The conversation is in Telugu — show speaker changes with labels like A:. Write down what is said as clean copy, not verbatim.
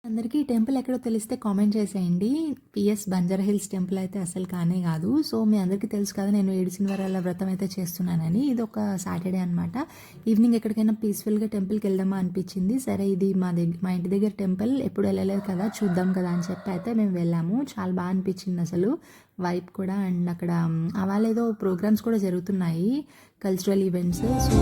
A: అందరికీ ఈ టెంపుల్ ఎక్కడో తెలిస్తే కామెంట్ చేసేయండి. పిఎస్ బంజారా హిల్స్ టెంపుల్ అయితే అసలు కానే కాదు. సో మీ అందరికీ తెలుసు కదా, నేను 7 శనివారాల వ్రతం అయితే చేస్తున్నానని. ఇది ఒక సాటర్డే అనమాట. ఈవినింగ్ ఎక్కడికైనా పీస్ఫుల్గా టెంపుల్కి వెళ్దామా అనిపించింది. సరే, ఇది మా ఇంటి దగ్గర టెంపుల్, ఎప్పుడు వెళ్ళలేదు కదా, చూద్దాం కదా అని చెప్పి అయితే మేము వెళ్ళాము. చాలా బాగా అనిపించింది అసలు వైబ్ కూడా. అండ్ అక్కడ అవాలేదో ప్రోగ్రామ్స్ కూడా జరుగుతున్నాయి, కల్చరల్ ఈవెంట్స్. సో